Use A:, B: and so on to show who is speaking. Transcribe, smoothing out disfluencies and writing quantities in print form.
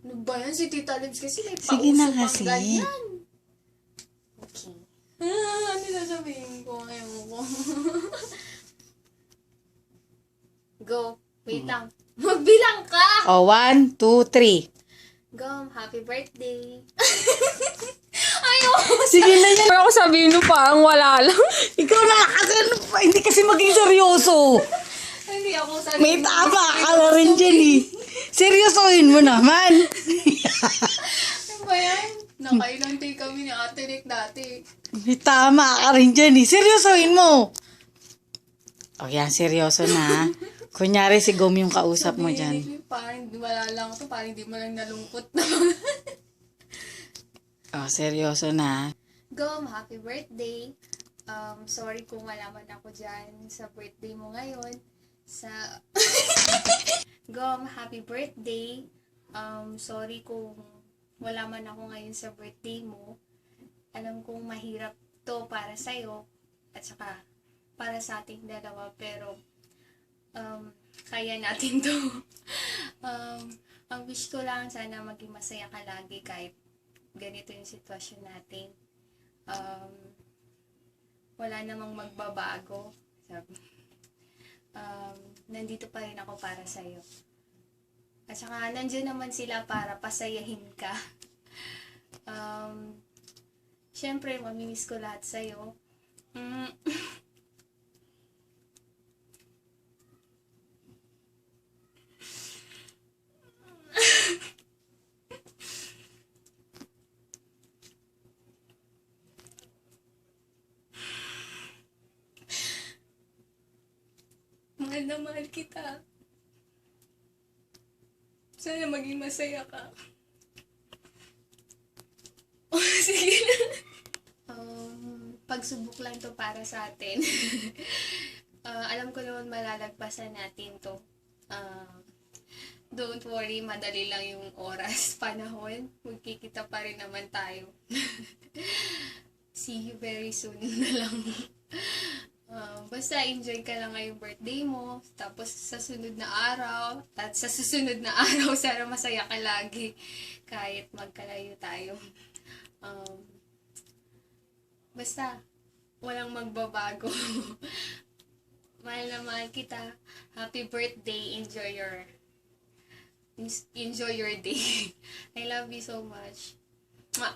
A: Ano ba yan? Si Tita Lips kasi may
B: Sige na
A: pauso
B: kasi.
A: pang ganyan. Okay. Ano sasabihin ko? Ayaw ko. Go. Wait lang. Magbilang ka!
B: O, 1, 2, 3.
A: Go. Happy birthday. Ayaw ko.
B: Sige na yan.
C: Pero ako sabihin mo parang wala lang.
B: Ikaw na kasi, hindi kasi maging seryoso.
A: Hindi ako sabi.
B: May tama ka na rin dyan eh. Seryosohin mo naman.
A: Ano ba yan? Nakailang take kami ni Ate Nick dati.
B: May tama ka rin dyan eh. Seryosohin mo. O yan, seryoso na. Kunyari si Gom yung kausap mo
A: Sabi
B: dyan.
A: ni Nick, parang wala lang to. Parang hindi mo lang nalungkot na.
B: O, seryoso na.
A: Gom, happy birthday. Sorry kung malaman ako dyan sa birthday mo ngayon. Gom, happy birthday. Sorry kung wala man ako ngayon sa birthday mo. Alam kong mahirap to para sa'yo at saka para sa ating dalawa, pero kaya natin to. Ang wish ko lang, sana maging masaya ka lagi kahit ganito yung sitwasyon natin. Wala namang magbabago. Sabi. Nandito pa rin ako para sa'yo. At saka, nandiyan naman sila para pasayahin ka. Siyempre, mamimiss ko lahat sa'yo. Mahal na mahal kita. Sana maging masaya ka. Oh, sige na. Pagsubok lang to para sa atin. Alam ko naman malalagpasan natin to. Don't worry, madali lang yung oras, panahon. Magkikita pa rin naman tayo. See you very soon na lang. Basta enjoy ka lang ngayong birthday mo. Tapos sa sunod na araw, at sa susunod na araw, sana masaya ka lagi. Kahit magkalayo tayo. Basta, walang magbabago. Mahal na mahal kita. Happy birthday. Enjoy your day. I love you so much. Mwah.